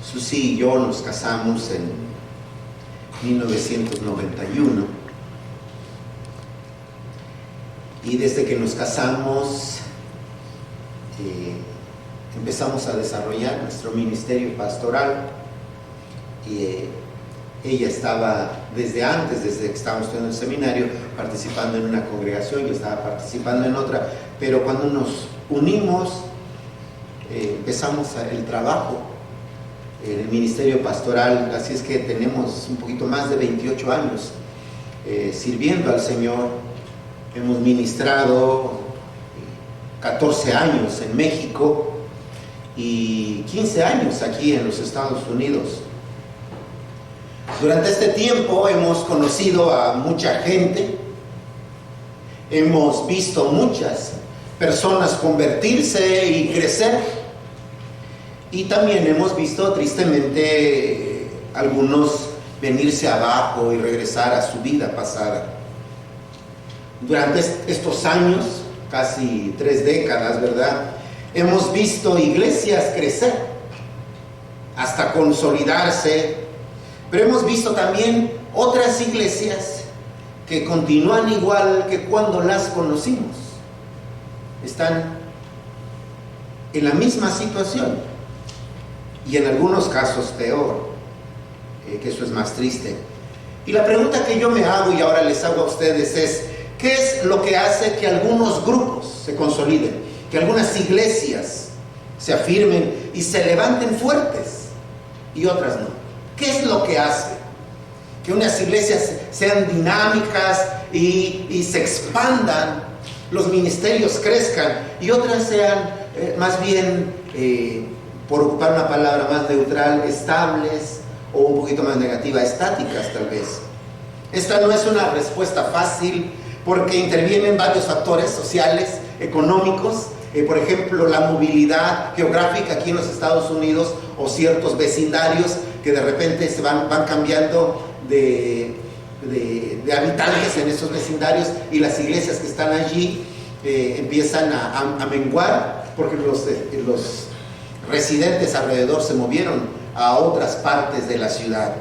Susi y yo nos casamos en 1991 y desde que nos casamos empezamos a desarrollar nuestro ministerio pastoral. Ella estaba desde antes, desde que estábamos estudiando el seminario, participando en una congregación, yo estaba participando en otra, pero cuando nos unimos empezamos el trabajo en el ministerio pastoral, así es que tenemos un poquito más de 28 años sirviendo al Señor. Hemos ministrado 14 años en México y 15 años aquí en los Estados Unidos. Durante este tiempo hemos conocido a mucha gente, hemos visto muchas personas convertirse y crecer, y también hemos visto tristemente algunos venirse abajo y regresar a su vida pasada. Durante estos años, casi 3 décadas, ¿verdad?, hemos visto iglesias crecer hasta consolidarse, pero hemos visto también otras iglesias que continúan igual que cuando las conocimos. Están en la misma situación y en algunos casos peor, que eso es más triste. Y la pregunta que yo me hago y ahora les hago a ustedes es: ¿qué es lo que hace que algunos grupos se consoliden, que algunas iglesias se afirmen y se levanten fuertes y otras no? ¿Qué es lo que hace que unas iglesias sean dinámicas y se expandan, los ministerios crezcan, y otras sean más bien, por ocupar una palabra más neutral, estables, o un poquito más negativa, estáticas tal vez? Esta no es una respuesta fácil, porque intervienen varios factores sociales, económicos, por ejemplo, la movilidad geográfica aquí en los Estados Unidos, o ciertos vecindarios que de repente se van cambiando de habitantes en esos vecindarios, y las iglesias que están allí empiezan a menguar, porque los residentes alrededor se movieron a otras partes de la ciudad.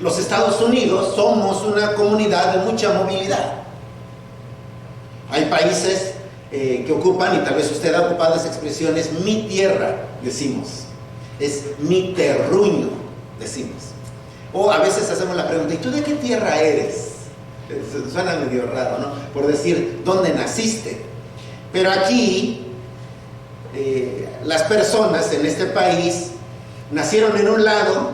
Los Estados Unidos somos una comunidad de mucha movilidad. Hay países que ocupan, y tal vez usted ha ocupado esa expresión, es mi tierra, decimos. Es mi terruño, decimos. O a veces hacemos la pregunta: ¿y tú de qué tierra eres? Suena medio raro, ¿no? Por decir, ¿dónde naciste? Pero aquí, las personas en este país nacieron en un lado,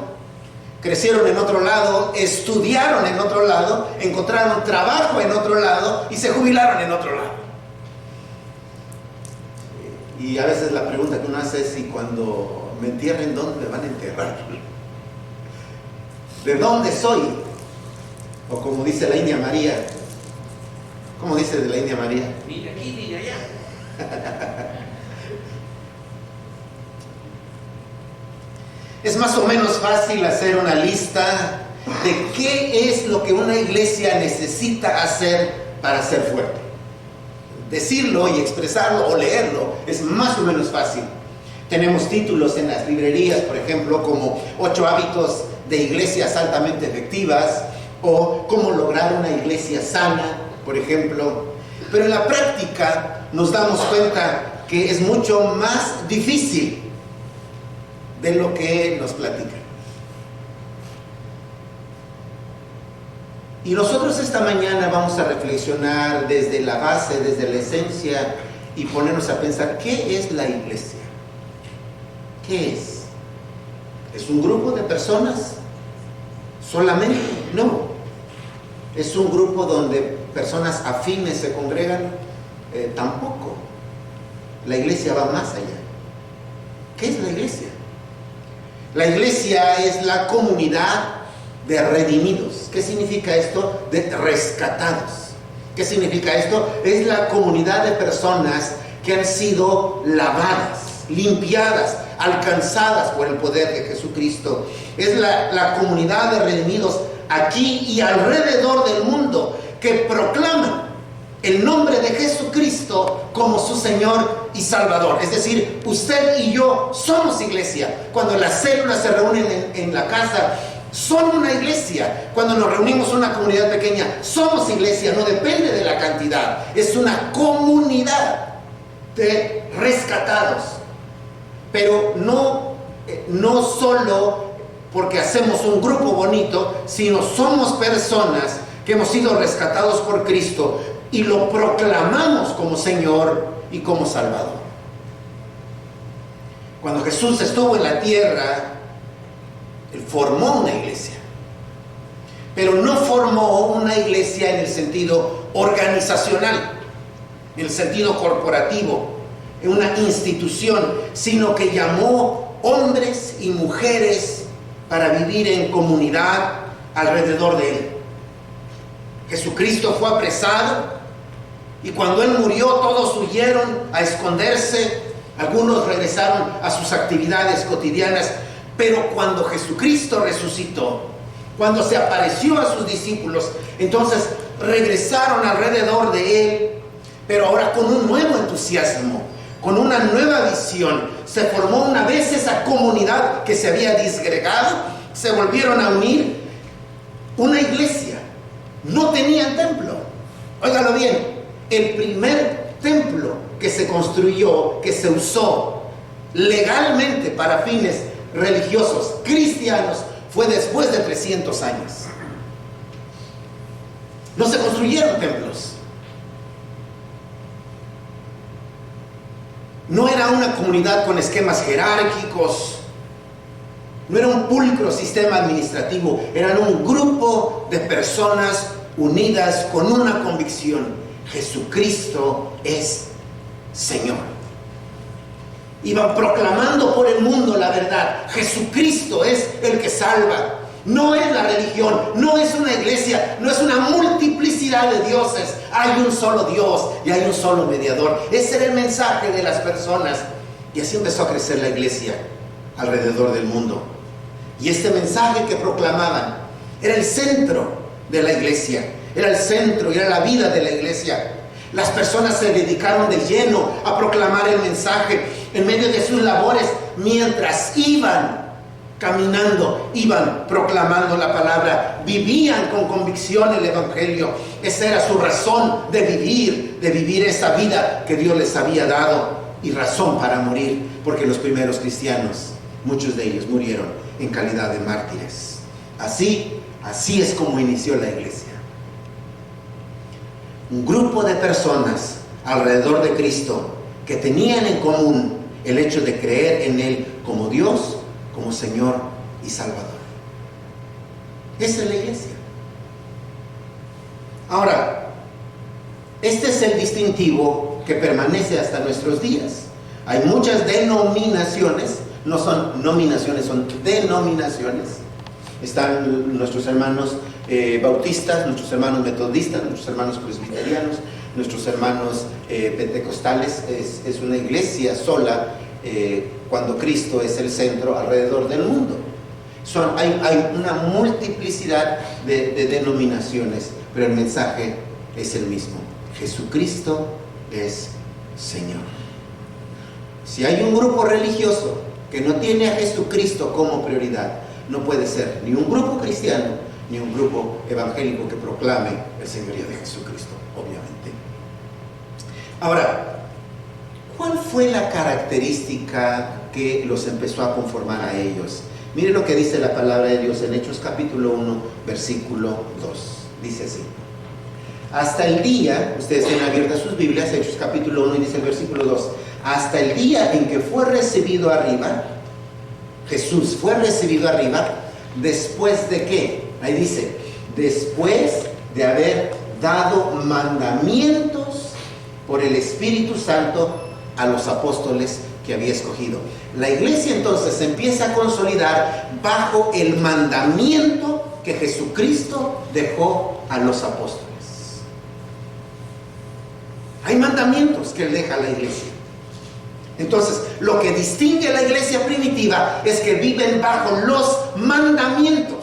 crecieron en otro lado, estudiaron en otro lado, encontraron trabajo en otro lado y se jubilaron en otro lado. Y a veces la pregunta que uno hace es: ¿y cuando me entierren, dónde me van a enterrar? ¿De dónde soy? O como dice la India María. ¿Cómo dice de la India María? Ni de aquí ni de allá. Es más o menos fácil hacer una lista de qué es lo que una iglesia necesita hacer para ser fuerte. Decirlo y expresarlo o leerlo es más o menos fácil. Tenemos títulos en las librerías, por ejemplo, como 8 hábitos de iglesias altamente efectivas, o cómo lograr una iglesia sana, por ejemplo. Pero en la práctica nos damos cuenta que es mucho más difícil de lo que nos platican. Y nosotros esta mañana vamos a reflexionar desde la base, desde la esencia, y ponernos a pensar: ¿qué es la iglesia? ¿Qué es? ¿Es un grupo de personas solamente? No. ¿Es un grupo donde personas afines se congregan? Tampoco. La iglesia va más allá. ¿Qué es la iglesia? La iglesia es la comunidad de redimidos. ¿Qué significa esto? De rescatados. ¿Qué significa esto? Es la comunidad de personas que han sido lavadas, limpiadas, alcanzadas por el poder de Jesucristo. Es la comunidad de redimidos aquí y alrededor del mundo, que proclaman el nombre de Jesucristo como su Señor y Salvador. Es decir, usted y yo somos iglesia. Cuando las células se reúnen en la casa, son una iglesia. Cuando nos reunimos en una comunidad pequeña, somos iglesia. No depende de la cantidad. Es una comunidad de rescatados. Pero no solo porque hacemos un grupo bonito, sino somos personas que hemos sido rescatados por Cristo y lo proclamamos como Señor y como Salvador. Cuando Jesús estuvo en la tierra, Él formó una iglesia, pero no formó una iglesia en el sentido organizacional, en el sentido corporativo, en una institución, sino que llamó hombres y mujeres para vivir en comunidad alrededor de Él. Jesucristo fue apresado y cuando Él murió todos huyeron a esconderse, algunos regresaron a sus actividades cotidianas, pero cuando Jesucristo resucitó, cuando se apareció a sus discípulos, entonces regresaron alrededor de Él, pero ahora con un nuevo entusiasmo, con una nueva visión. Se formó una vez esa comunidad que se había disgregado, se volvieron a unir, una iglesia. No tenían templo. Óigalo bien, el primer templo que se construyó, que se usó legalmente para fines religiosos cristianos, fue después de 300 años. No se construyeron templos. No era una comunidad con esquemas jerárquicos, no era un pulcro sistema administrativo, eran un grupo de personas unidas con una convicción: Jesucristo es Señor. Iban proclamando por el mundo la verdad: Jesucristo es el que salva. No es la religión, no es una iglesia, no es una multiplicidad de dioses. Hay un solo Dios y hay un solo mediador. Ese era el mensaje de las personas. Y así empezó a crecer la iglesia alrededor del mundo. Y este mensaje que proclamaban era el centro de la iglesia. Era el centro, era la vida de la iglesia. Las personas se dedicaron de lleno a proclamar el mensaje en medio de sus labores, mientras iban caminando, iban proclamando la palabra, vivían con convicción el evangelio. Esa era su razón de vivir esa vida que Dios les había dado, y razón para morir, porque los primeros cristianos, muchos de ellos murieron en calidad de mártires. Así es como inició la iglesia. Un grupo de personas alrededor de Cristo que tenían en común el hecho de creer en Él como Dios, como Señor y Salvador. Esa es la iglesia. Ahora, este es el distintivo que permanece hasta nuestros días. Hay muchas denominaciones, no son nominaciones, son denominaciones. Están nuestros hermanos bautistas, nuestros hermanos metodistas, nuestros hermanos presbiterianos, nuestros hermanos pentecostales. Es una iglesia sola cuando Cristo es el centro alrededor del mundo. Hay una multiplicidad de denominaciones, pero el mensaje es el mismo: Jesucristo es Señor. Si hay un grupo religioso que no tiene a Jesucristo como prioridad, no puede ser ni un grupo cristiano ni un grupo evangélico que proclame el señorío de Jesucristo, obviamente. Ahora, ¿cuál fue la característica que los empezó a conformar a ellos? Mire lo que dice la palabra de Dios en Hechos capítulo 1, versículo 2. Dice así: hasta el día, ustedes tienen abiertas sus Biblias, Hechos capítulo 1, y dice el versículo 2: hasta el día en que fue recibido arriba, Jesús fue recibido arriba, ¿después de qué? Ahí dice: después de haber dado mandamientos por el Espíritu Santo a los apóstoles que había escogido. La iglesia entonces se empieza a consolidar bajo el mandamiento que Jesucristo dejó a los apóstoles. Hay mandamientos que Él deja a la iglesia. Entonces, lo que distingue a la iglesia primitiva es que viven bajo los mandamientos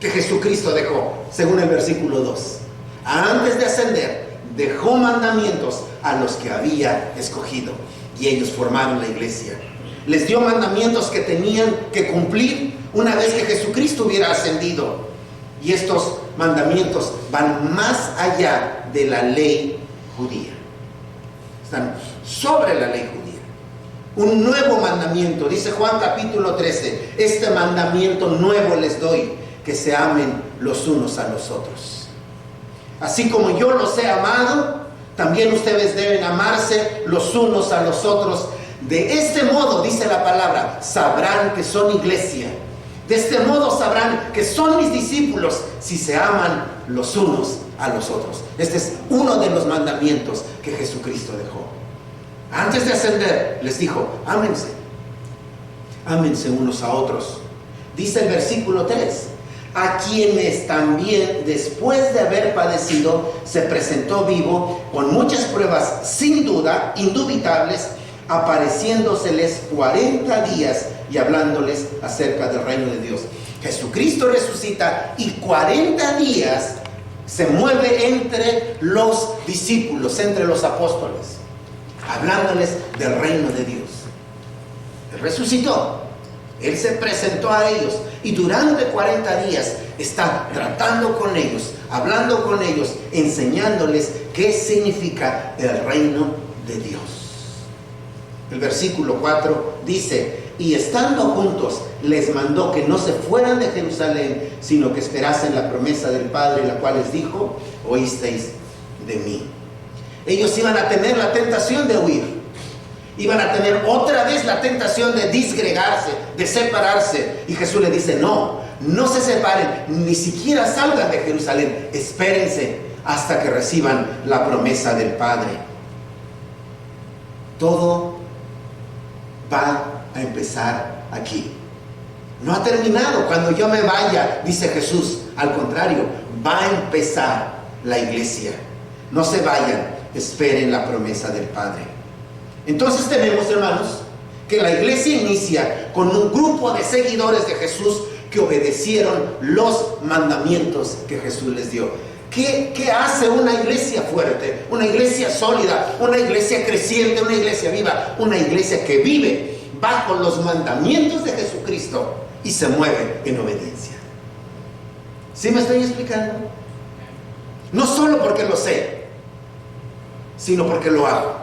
que Jesucristo dejó, según el versículo 2. antes de ascender, dejó mandamientos a los que había escogido, y ellos formaron la iglesia. Les dio mandamientos que tenían que cumplir una vez que Jesucristo hubiera ascendido. Y estos mandamientos van más allá de la ley judía. Están sobre la ley judía. Un nuevo mandamiento, dice Juan capítulo 13, este mandamiento nuevo les doy, que se amen los unos a los otros. Así como yo los he amado, también ustedes deben amarse los unos a los otros. De este modo, dice la palabra, sabrán que son iglesia. De este modo sabrán que son mis discípulos, si se aman los unos a los otros. Este es uno de los mandamientos que Jesucristo dejó. Antes de ascender, les dijo, ámense. Ámense unos a otros. Dice el versículo 3, a quienes también después de haber padecido se presentó vivo con muchas pruebas, sin duda, indubitables, apareciéndoseles 40 días y hablándoles acerca del reino de Dios. Jesucristo resucita y 40 días se mueve entre los discípulos, entre los apóstoles, hablándoles del reino de Dios. Él resucitó, Él se presentó a ellos y durante 40 días está tratando con ellos, hablando con ellos, enseñándoles qué significa el reino de Dios. El versículo 4 dice, y estando juntos les mandó que no se fueran de Jerusalén, sino que esperasen la promesa del Padre, la cual les dijo, oísteis de mí. Ellos iban a tener la tentación de huir. Iban a tener otra vez la tentación de disgregarse, de separarse. Y Jesús les dice, no se separen, ni siquiera salgan de Jerusalén. Espérense hasta que reciban la promesa del Padre. Todo va a empezar aquí. No ha terminado cuando yo me vaya, dice Jesús. Al contrario, va a empezar la iglesia. No se vayan, esperen la promesa del Padre. Entonces tenemos, hermanos, que la iglesia inicia con un grupo de seguidores de Jesús que obedecieron los mandamientos que Jesús les dio. ¿Qué hace una iglesia fuerte? Una iglesia sólida, una iglesia creciente, una iglesia viva, una iglesia que vive bajo los mandamientos de Jesucristo y se mueve en obediencia. ¿Sí me estoy explicando? No solo porque lo sé, sino porque lo hago.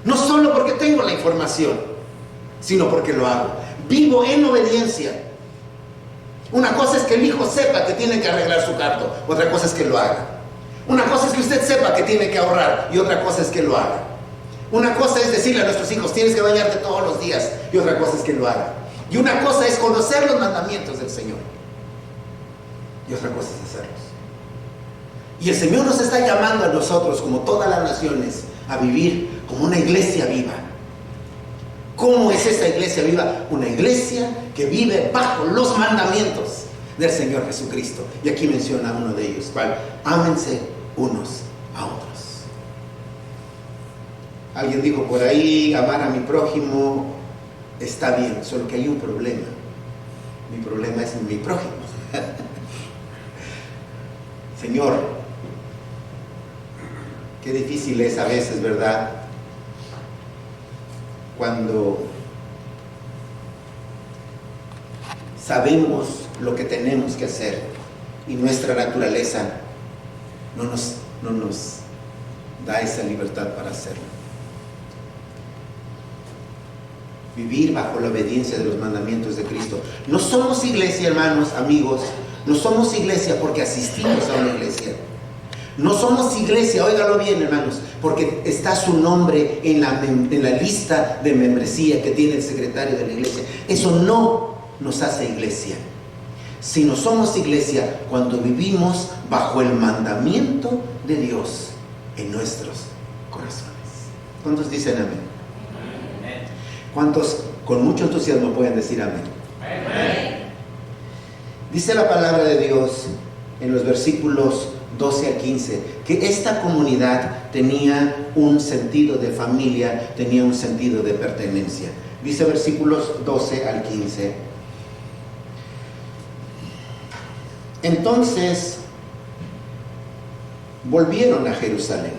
No solo porque tengo la información, sino porque lo hago. Vivo en obediencia. Una cosa es que el hijo sepa que tiene que arreglar su cuarto, otra cosa es que lo haga. Una cosa es que usted sepa que tiene que ahorrar y otra cosa es que lo haga. Una cosa es decirle a nuestros hijos, tienes que bañarte todos los días, y otra cosa es que lo haga. Y una cosa es conocer los mandamientos del Señor y otra cosa es hacerlos. Y el Señor nos está llamando a nosotros, como todas las naciones, a vivir como una iglesia viva. ¿Cómo es esa iglesia viva? Una iglesia que vive bajo los mandamientos del Señor Jesucristo. Y aquí menciona uno de ellos, ¿cuál? Ámense unos a otros. Alguien dijo por ahí, amar a mi prójimo está bien, solo que hay un problema. Mi problema es mi prójimo. Señor, qué difícil es a veces, ¿verdad? Cuando sabemos lo que tenemos que hacer y nuestra naturaleza no nos da esa libertad para hacerlo. Vivir bajo la obediencia de los mandamientos de Cristo. No somos iglesia, hermanos, amigos. No somos iglesia porque asistimos a una iglesia. No somos iglesia, óigalo bien, hermanos, porque está su nombre en la lista de membresía que tiene el secretario de la iglesia. Eso no nos hace iglesia. Sino somos iglesia cuando vivimos bajo el mandamiento de Dios en nuestros corazones. ¿Cuántos dicen amén? ¿Cuántos con mucho entusiasmo pueden decir amén? Amén. Dice la palabra de Dios en los versículos 12 al 15, que esta comunidad tenía un sentido de familia, tenía un sentido de pertenencia. Dice versículos 12 al 15. Entonces volvieron a Jerusalén,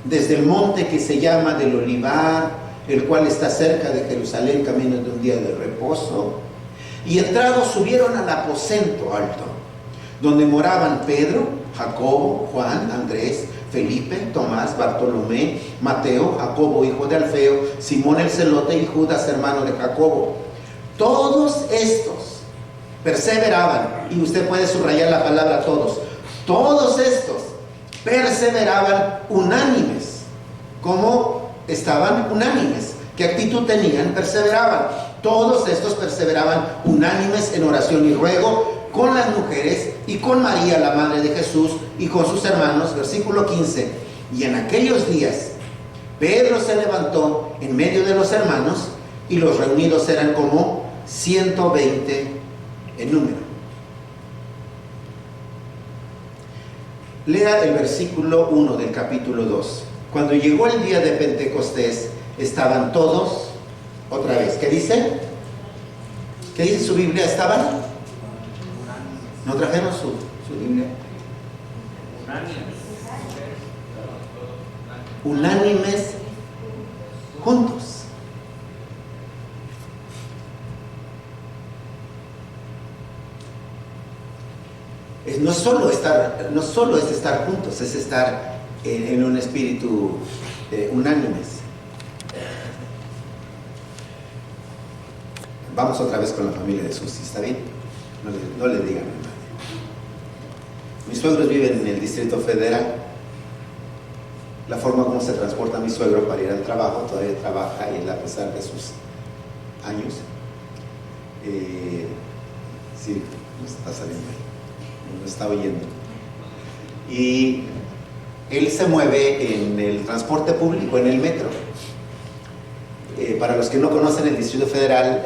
desde el monte que se llama del Olivar, el cual está cerca de Jerusalén, camino de un día de reposo, y entrados subieron al aposento alto, donde moraban Pedro, Jacobo, Juan, Andrés, Felipe, Tomás, Bartolomé, Mateo, Jacobo, hijo de Alfeo, Simón el celote y Judas, hermano de Jacobo. Todos estos perseveraban, y usted puede subrayar la palabra todos estos perseveraban unánimes. ¿Cómo estaban unánimes? ¿Qué actitud tenían? Perseveraban. Todos estos perseveraban unánimes en oración y ruego con las mujeres y con María, la madre de Jesús, y con sus hermanos. Versículo 15. Y en aquellos días Pedro se levantó en medio de los hermanos, y los reunidos eran como 120 en número. Lea el versículo 1 del capítulo 2. Cuando llegó el día de Pentecostés, estaban todos, otra vez, ¿qué dice? ¿Qué dice su Biblia? ¿Estaban? ¿No trajeron su Biblia? Unánimes juntos. No solo es estar juntos, es estar en un espíritu unánimes. Vamos otra vez con la familia de Susi, ¿está bien? No le digan a nadie. Mis suegros viven en el Distrito Federal. La forma como se transporta mi suegro para ir al trabajo, todavía trabaja y él, a pesar de sus años, sí, nos está saliendo ahí, nos está oyendo. Y él se mueve en el transporte público, en el metro. Para los que no conocen el Distrito Federal,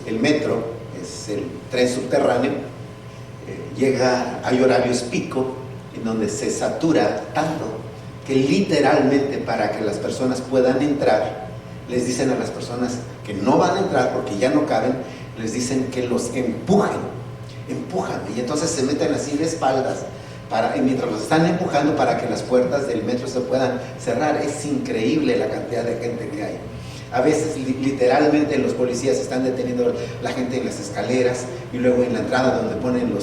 el metro es el tren subterráneo. Hay horarios pico en donde se satura tanto que literalmente, para que las personas puedan entrar, les dicen a las personas que no van a entrar porque ya no caben, les dicen que los empujan, y entonces se meten así de espaldas mientras los están empujando para que las puertas del metro se puedan cerrar. Es increíble la cantidad de gente que hay. A veces literalmente los policías están deteniendo la gente en las escaleras, y luego en la entrada donde ponen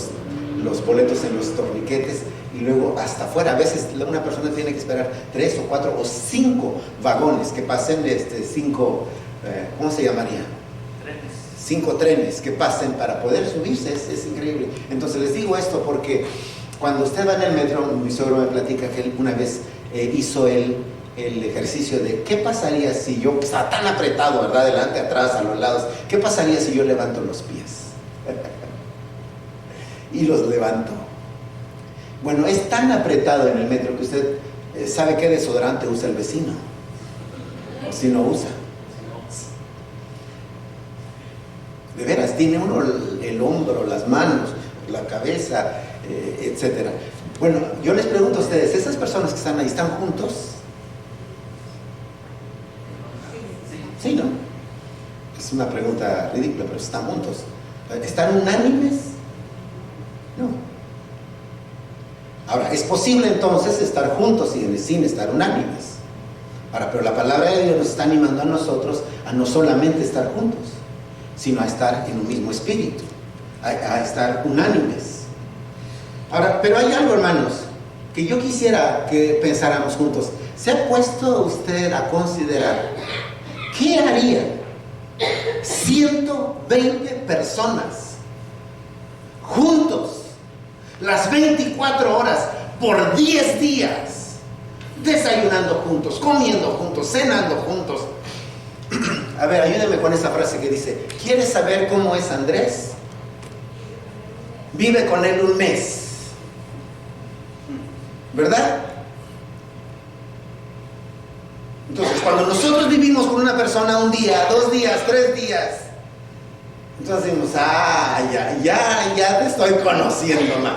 los boletos en los torniquetes, y luego hasta afuera. A veces una persona tiene que esperar 3 o 4 o 5 vagones que pasen, 5, ¿cómo se llamaría? 5 trenes que pasen para poder subirse. Es increíble. Entonces les digo esto porque cuando usted va en el metro, mi suegro me platica que él una vez hizo el ejercicio de qué pasaría si yo, que estaba tan apretado, ¿verdad? Adelante, atrás, a los lados, ¿qué pasaría si yo levanto los pies? Y los levanto. Bueno, es tan apretado en el metro que usted sabe qué desodorante usa el vecino, o si no usa. De veras, tiene uno el hombro, las manos, la cabeza, etcétera. Bueno, yo les pregunto a ustedes, ¿esas personas que están ahí están juntos? Sí, ¿no? Es una pregunta ridícula, pero ¿están juntos? ¿Están unánimes? No. Ahora, es posible entonces estar juntos sin estar unánimes. Ahora, pero la palabra de Dios nos está animando a nosotros a no solamente estar juntos, sino a estar en un mismo espíritu, a estar unánimes. Ahora, pero hay algo, hermanos, que yo quisiera que pensáramos juntos. ¿Se ha puesto usted a considerar qué haría 120 personas juntos las 24 horas por 10 días, desayunando juntos, comiendo juntos, cenando juntos? A ver, ayúdeme con esa frase que dice: ¿quieres saber cómo es Andrés? Vive con él un mes, ¿verdad? Entonces, cuando nosotros vivimos con una persona un día, 2 días, 3 días, entonces decimos: ya te estoy conociendo más.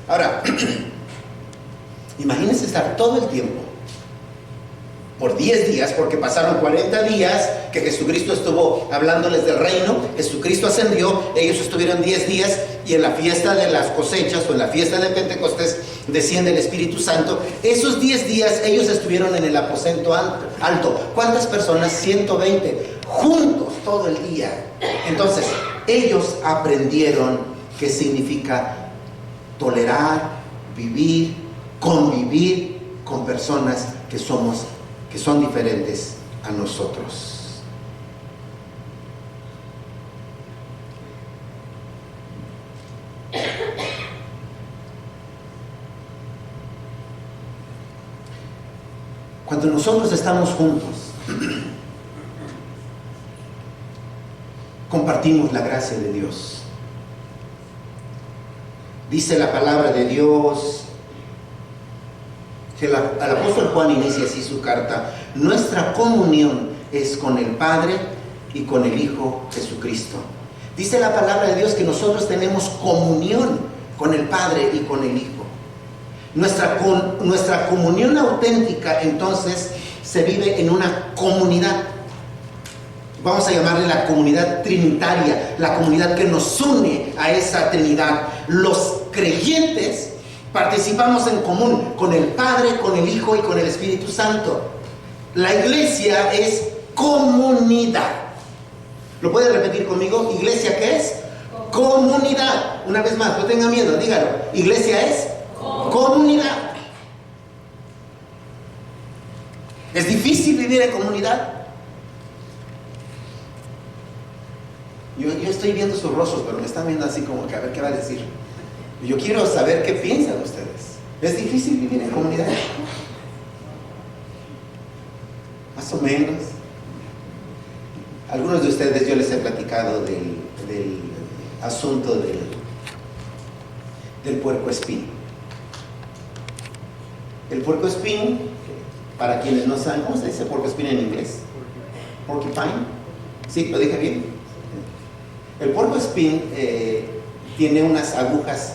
Ahora, imagínense estar todo el tiempo por 10 días, porque pasaron 40 días que Jesucristo estuvo hablándoles del reino. Jesucristo ascendió, ellos estuvieron 10 días y en la fiesta de las cosechas o en la fiesta de Pentecostés desciende el Espíritu Santo. Esos 10 días ellos estuvieron en el aposento alto. ¿Cuántas personas? 120, juntos todo el día. Entonces, ellos aprendieron qué significa tolerar, vivir, convivir con personas que son diferentes a nosotros. Cuando nosotros estamos juntos, compartimos la gracia de Dios. Dice la palabra de Dios que el apóstol Juan inicia así su carta: nuestra comunión es con el Padre y con el Hijo Jesucristo. Dice la palabra de Dios que nosotros tenemos comunión con el Padre y con el Hijo. Nuestra comunión auténtica entonces se vive en una comunidad. Vamos a llamarle la comunidad trinitaria, la comunidad que nos une a esa Trinidad. Los creyentes participamos en común con el Padre, con el Hijo y con el Espíritu Santo. La iglesia es comunidad. ¿Lo puede repetir conmigo? ¿Iglesia qué es? Comunidad. Una vez más, no tenga miedo, dígalo. Iglesia es comunidad. ¿Es difícil vivir en comunidad? Yo estoy viendo sus rostros, pero me están viendo así como que a ver qué va a decir. Yo quiero saber qué piensan ustedes. ¿Es difícil vivir en comunidad? Más o menos. Algunos de ustedes yo les he platicado del asunto del puercoespín. El puercoespín, para quienes no saben, ¿cómo se dice puercoespín en inglés? Porcupine. ¿Sí? ¿Lo dije bien? El puercoespín tiene unas agujas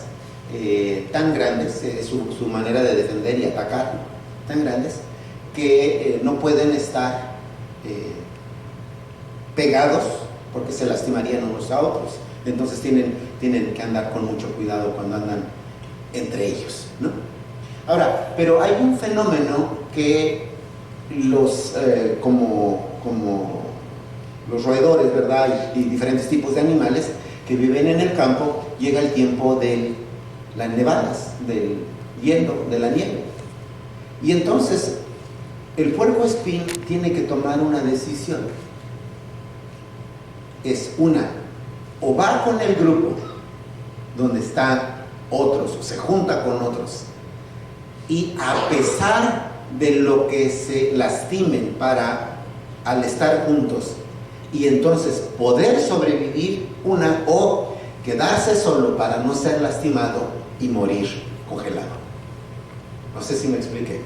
tan grandes, su manera de defender y atacar, tan grandes, que no pueden estar pegados porque se lastimarían unos a otros. Entonces tienen que andar con mucho cuidado cuando andan entre ellos, ¿no? Ahora, pero hay un fenómeno que como los roedores, ¿verdad? Y diferentes tipos de animales que viven en el campo, llega el tiempo de las nevadas, del hielo, de la nieve. Y entonces el puercoespín tiene que tomar una decisión. Es o va con el grupo donde están otros, o se junta con otros, y a pesar de lo que se lastimen al estar juntos, y entonces poder sobrevivir, o quedarse solo para no ser lastimado y morir congelado. No sé si me expliqué.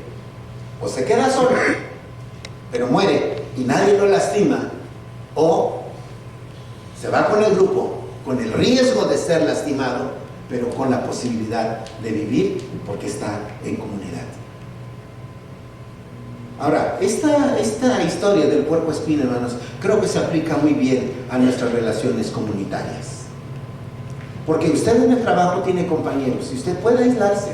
O se queda solo, pero muere y nadie lo lastima, o se va con el grupo, con el riesgo de ser lastimado, pero con la posibilidad de vivir porque está en comunidad. Ahora, esta historia del puercoespín, hermanos, creo que se aplica muy bien a nuestras relaciones comunitarias. Porque usted en el trabajo tiene compañeros y usted puede aislarse.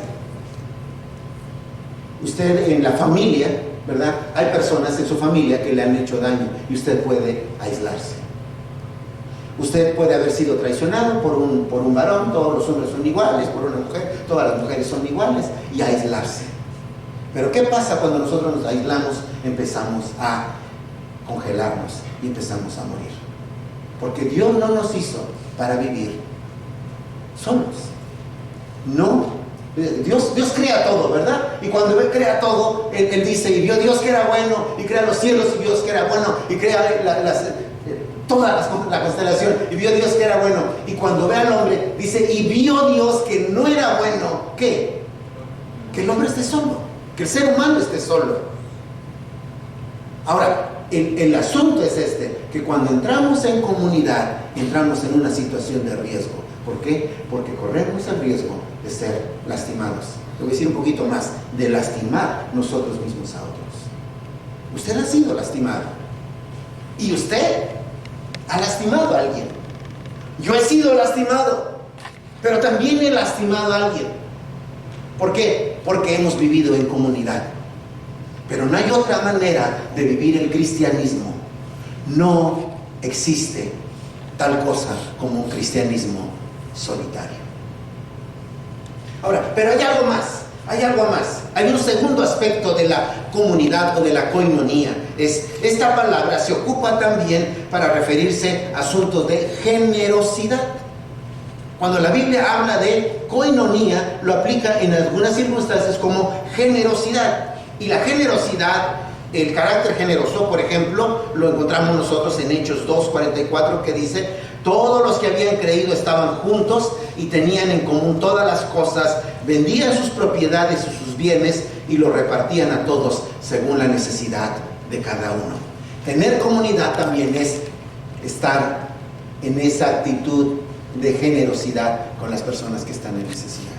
Usted en la familia, ¿verdad? Hay personas en su familia que le han hecho daño y usted puede aislarse. Usted puede haber sido traicionado por un varón, todos los hombres son iguales, por una mujer, todas las mujeres son iguales, y aislarse. Pero ¿qué pasa cuando nosotros nos aislamos? Empezamos a congelarnos y empezamos a morir. Porque Dios no nos hizo para vivir solos. No. Dios crea todo, ¿verdad? Y cuando Él crea todo, Él dice, y vio Dios que era bueno, y crea los cielos, y Dios que era bueno, y crea toda la constelación, y vio Dios que era bueno. Y cuando ve al hombre, dice, y vio Dios que no era bueno, ¿qué? Que el hombre esté solo, que el ser humano esté solo. Ahora, el asunto es que cuando entramos en comunidad, entramos en una situación de riesgo. ¿Por qué? Porque corremos el riesgo de ser lastimados. Le voy a decir un poquito más, de lastimar nosotros mismos a otros. Usted ha sido lastimado. Y usted ha lastimado a alguien. Yo he sido lastimado, pero también he lastimado a alguien. ¿Por qué? Porque hemos vivido en comunidad. Pero no hay otra manera de vivir el cristianismo. No existe tal cosa como un cristianismo solitario. Ahora, pero hay algo más. Hay un segundo aspecto de la comunidad o de la koinonía. Esta palabra se ocupa también para referirse a asuntos de generosidad. Cuando la Biblia habla de koinonía, lo aplica en algunas circunstancias como generosidad. Y la generosidad, el carácter generoso, por ejemplo, lo encontramos nosotros en Hechos 2:44, que dice: todos los que habían creído estaban juntos y tenían en común todas las cosas, vendían sus propiedades y sus bienes y los repartían a todos según la necesidad de cada uno. Tener comunidad también es estar en esa actitud de generosidad con las personas que están en necesidad.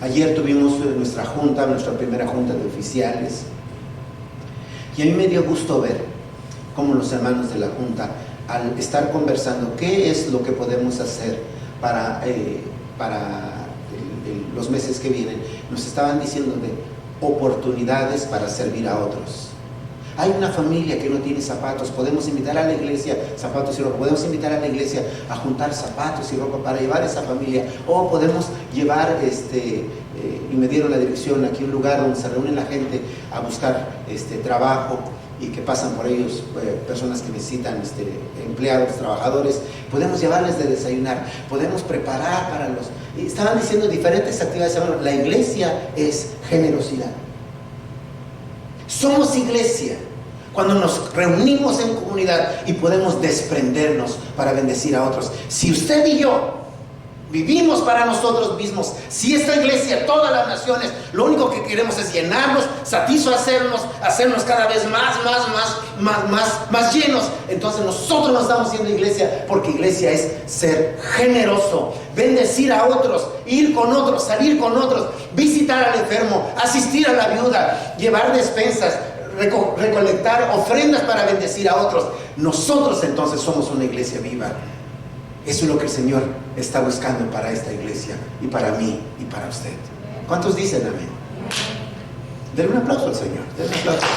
Ayer tuvimos nuestra primera junta de oficiales, y a mí me dio gusto ver cómo los hermanos de la junta, al estar conversando qué es lo que podemos hacer para los meses que vienen, nos estaban diciendo de oportunidades para servir a otros. Hay una familia que no tiene zapatos, podemos invitar a la iglesia, zapatos y ropa, podemos invitar a la iglesia a juntar zapatos y ropa para llevar a esa familia, o podemos llevar, y me dieron la dirección, aquí un lugar donde se reúne la gente a buscar trabajo, y que pasan por ellos personas que necesitan empleados, trabajadores. Podemos llevarles de desayunar, podemos preparar para los... Y estaban diciendo diferentes actividades. La iglesia es generosidad. Somos iglesia cuando nos reunimos en comunidad y podemos desprendernos para bendecir a otros. Si usted y yo vivimos para nosotros mismos, si esta iglesia, todas las naciones, lo único que queremos es llenarnos, satisfacernos, hacernos cada vez más llenos, entonces nosotros no estamos siendo iglesia, porque iglesia es ser generoso, bendecir a otros, ir con otros, salir con otros, visitar al enfermo, asistir a la viuda, llevar despensas, recolectar ofrendas para bendecir a otros. Nosotros entonces somos una iglesia viva. Eso es lo que el Señor está buscando para esta iglesia, y para mí y para usted. ¿Cuántos dicen amén? Denle un aplauso al Señor. Denle un aplauso.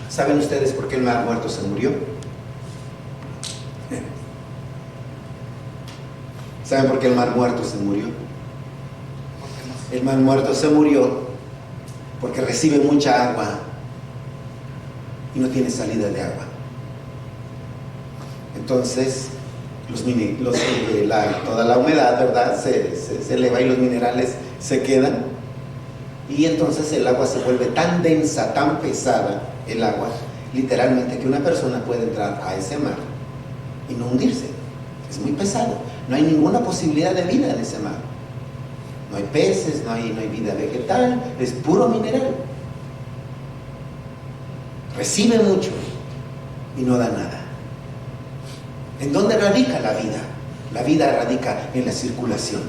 ¿Saben ustedes por qué el mar muerto se murió? ¿Saben por qué el mar muerto se murió? El mar muerto se murió porque recibe mucha agua y no tiene salida de agua. Entonces, toda la humedad, ¿verdad?, se eleva y los minerales se quedan. Y entonces el agua se vuelve tan densa, tan pesada, el agua, literalmente, que una persona puede entrar a ese mar y no hundirse. Es muy pesado. No hay ninguna posibilidad de vida en ese mar. No hay peces, no hay vida vegetal, es puro mineral. Recibe mucho y no da nada. ¿En dónde radica la vida? La vida radica en la circulación.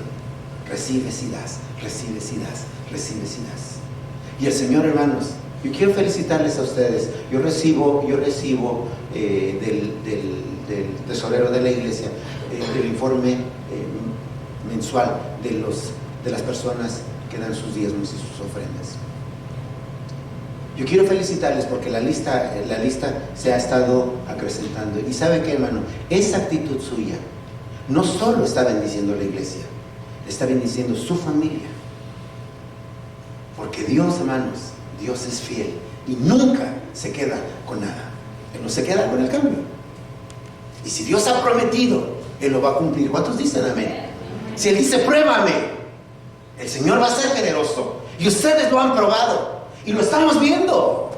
Recibes y das, recibes y das, recibes y das. Y el Señor, hermanos, yo quiero felicitarles a ustedes. Yo recibo del tesorero de la iglesia el informe mensual de las personas que dan sus diezmos y sus ofrendas. Yo quiero felicitarles porque la lista se ha estado acrecentando. Y ¿sabe qué, hermano? Esa actitud suya no solo está bendiciendo a la iglesia, está bendiciendo su familia. Porque Dios, hermanos, Dios es fiel y nunca se queda con nada. Él no se queda con el cambio. Y si Dios ha prometido, Él lo va a cumplir. ¿Cuántos dicen amén? Si Él dice, pruébame, el Señor va a ser generoso. Y ustedes lo han probado. Y lo estamos viendo.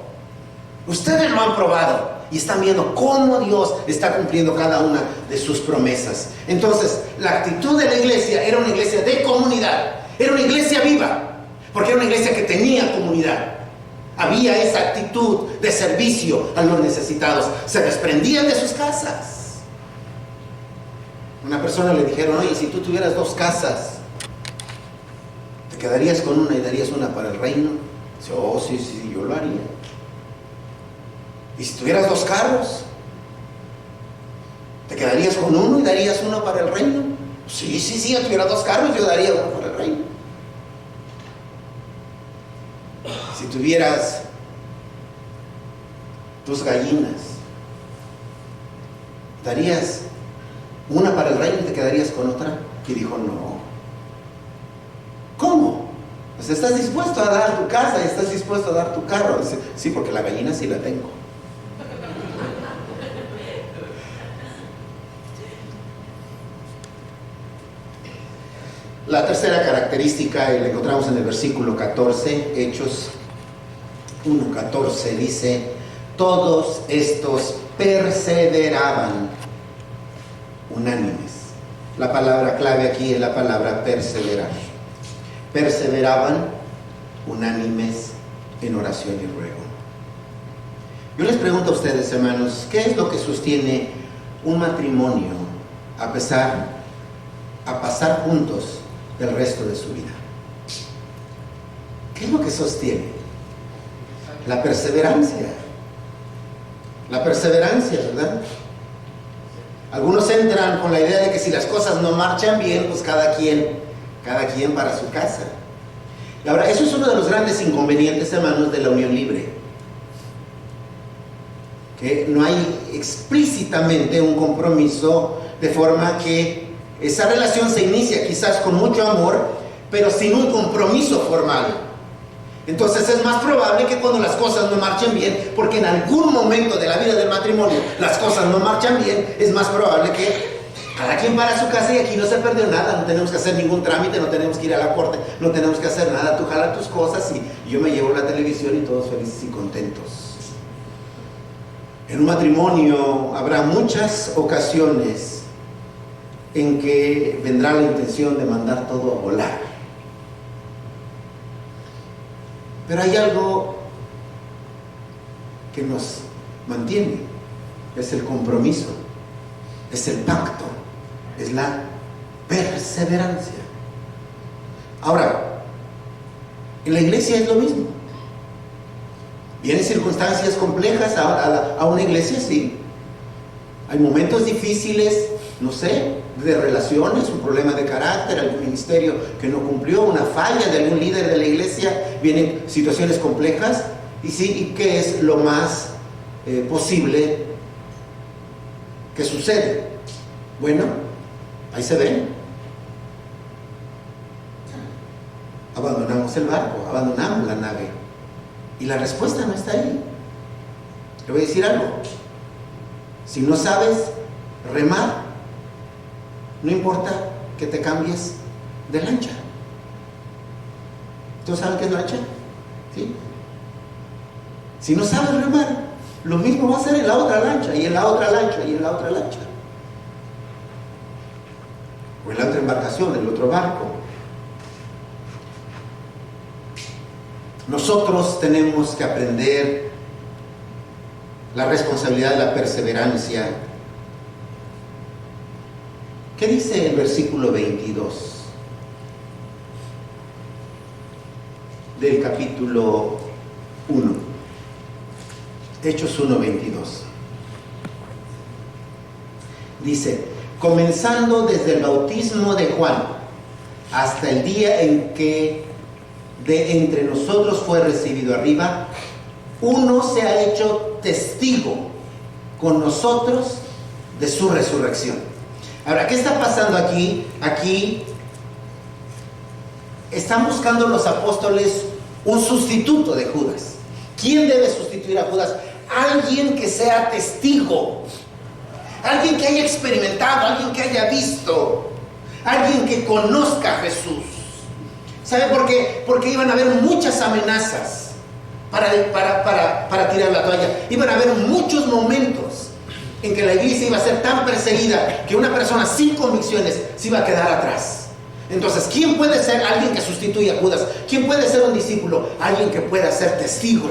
Ustedes lo han probado. Y están viendo cómo Dios está cumpliendo cada una de sus promesas. Entonces, la actitud de la iglesia era una iglesia de comunidad. Era una iglesia viva. Porque era una iglesia que tenía comunidad. Había esa actitud de servicio a los necesitados. Se desprendían de sus casas. Una persona le dijeron, oye, si tú tuvieras 2 casas, ¿te quedarías con una y darías una para el reino? Dice, oh, sí, sí, yo lo haría. ¿Y si tuvieras 2 carros? ¿Te quedarías con uno y darías uno para el reino? Sí, sí, sí, yo tuviera 2 carros, yo daría uno para el reino. Si tuvieras 2 gallinas, ¿darías una para el reino y te quedarías con otra? Y dijo, no. ¿Cómo? Pues estás dispuesto a dar tu casa y estás dispuesto a dar tu carro. Dice, sí, porque la gallina sí la tengo. La tercera característica la encontramos en el versículo 14, Hechos 1:14, dice, todos estos perseveraban unánimes. La palabra clave aquí es la palabra perseverar. Perseveraban unánimes en oración y ruego. Yo les pregunto a ustedes, hermanos, ¿qué es lo que sostiene un matrimonio a pasar juntos el resto de su vida? ¿Qué es lo que sostiene? La perseverancia. La perseverancia, ¿verdad? Algunos entran con la idea de que si las cosas no marchan bien, pues cada quien para su casa. Y ahora, eso es uno de los grandes inconvenientes, hermanos, de la unión libre. Que no hay explícitamente un compromiso, de forma que esa relación se inicia quizás con mucho amor, pero sin un compromiso formal. Entonces es más probable que cuando las cosas no marchen bien, porque en algún momento de la vida del matrimonio las cosas no marchan bien, es más probable que cada quien para su casa y aquí no se perdió nada, no tenemos que hacer ningún trámite, no tenemos que ir a la corte, no tenemos que hacer nada, tú jala tus cosas y yo me llevo la televisión y todos felices y contentos. En un matrimonio habrá muchas ocasiones en que vendrá la intención de mandar todo a volar. Pero hay algo que nos mantiene, es el compromiso, es el pacto, es la perseverancia. Ahora, en la iglesia es lo mismo. Vienen circunstancias complejas a una iglesia, sí. Hay momentos difíciles, no sé, de relaciones, un problema de carácter, algún ministerio que no cumplió, una falla de algún líder de la iglesia, vienen situaciones complejas, y sí, ¿y qué es lo más posible que sucede? Bueno, ahí se ven. Abandonamos el barco, abandonamos la nave, y la respuesta no está ahí. Le voy a decir algo. Si no sabes remar, no importa que te cambies de lancha. ¿Todos saben qué es lancha? ¿Sí? Si no sabes remar, lo mismo va a ser en la otra lancha, y en la otra lancha, y en la otra lancha. O en la otra embarcación, en el otro barco. Nosotros tenemos que aprender la responsabilidad de la perseverancia. ¿Qué dice el versículo 22 del capítulo 1? Hechos 1:22. Dice, comenzando desde el bautismo de Juan hasta el día en que de entre nosotros fue recibido arriba, uno se ha hecho testigo con nosotros de su resurrección. Ahora, ¿qué está pasando aquí? Aquí están buscando los apóstoles un sustituto de Judas. ¿Quién debe sustituir a Judas? Alguien que sea testigo, alguien que haya experimentado, alguien que haya visto, alguien que conozca a Jesús. ¿Sabe por qué? Porque iban a haber muchas amenazas para tirar la toalla. Iban a haber muchos momentos en que la iglesia iba a ser tan perseguida que una persona sin convicciones se iba a quedar atrás. Entonces, ¿quién puede ser alguien que sustituya a Judas? ¿Quién puede ser un discípulo? Alguien que pueda ser testigo,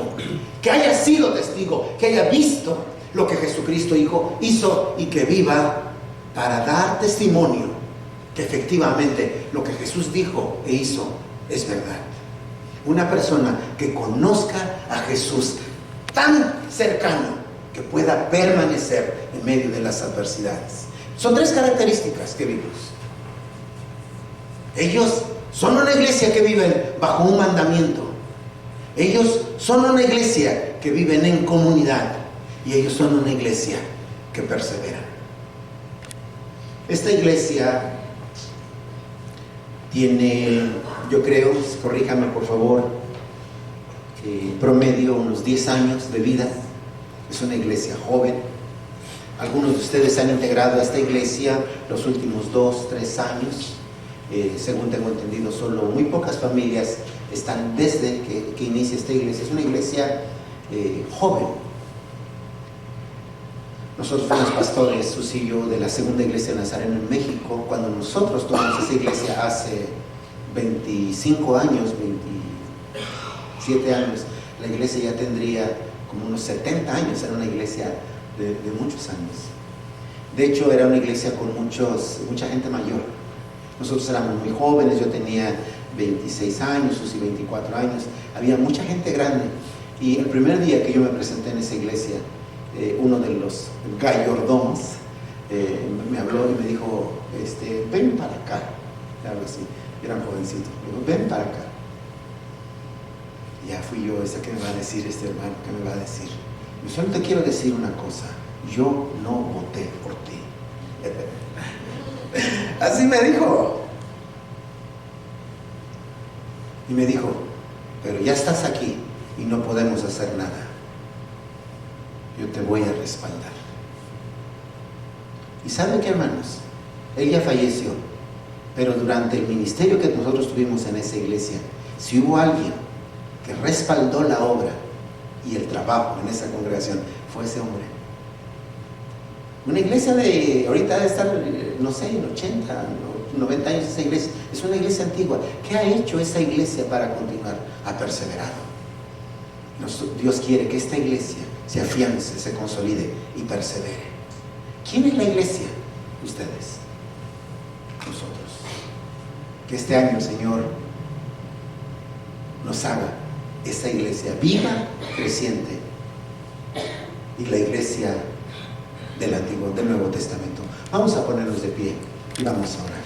que haya sido testigo, que haya visto lo que Jesucristo hizo y que viva para dar testimonio que efectivamente lo que Jesús dijo e hizo es verdad. Una persona que conozca a Jesús tan cercano que pueda permanecer en medio de las adversidades. Son 3 características que vimos. Ellos son una iglesia que vive bajo un mandamiento. Ellos son una iglesia que viven en comunidad. Y ellos son una iglesia que persevera. Esta iglesia tiene, yo creo, corríjame por favor, promedio unos 10 años de vida. Es una iglesia joven. Algunos de ustedes se han integrado a esta iglesia los últimos 2, 3 años. Según tengo entendido, solo muy pocas familias están desde que inicia esta iglesia. Es una iglesia joven. Nosotros fuimos pastores, Susi y yo, de la segunda iglesia de Nazareno en México. Cuando nosotros tomamos esa iglesia hace 25 años, 27 años, la iglesia ya tendría como unos 70 años. Era una iglesia de muchos años. De hecho, era una iglesia con mucha gente mayor. Nosotros éramos muy jóvenes, yo tenía 26 años, Susi 24 años. Había mucha gente grande. Y el primer día que yo me presenté en esa iglesia, uno de los mayordomos me habló y me dijo, ven para acá, algo así, era un jovencito, me dijo, ven para acá. Y ya fui yo, ¿qué me va a decir este hermano? ¿Qué me va a decir? Yo solo te quiero decir una cosa, yo no voté por ti. Así me dijo. Y me dijo, pero ya estás aquí y no podemos hacer nada. Yo te voy a respaldar. ¿Y saben qué, hermanos? Él ya falleció, pero durante el ministerio que nosotros tuvimos en esa iglesia, si hubo alguien que respaldó la obra y el trabajo en esa congregación, fue ese hombre. Una iglesia de, ahorita debe estar, no sé, en 80, 90 años esa iglesia, es una iglesia antigua. ¿Qué ha hecho esa iglesia para continuar? Ha perseverado. Dios quiere que esta iglesia se afiance, se consolide y persevere. ¿Quién es la iglesia? Ustedes, nosotros. Que este año, Señor, nos haga esta iglesia viva, creciente, y la iglesia del Nuevo Testamento. Vamos a ponernos de pie y vamos a orar.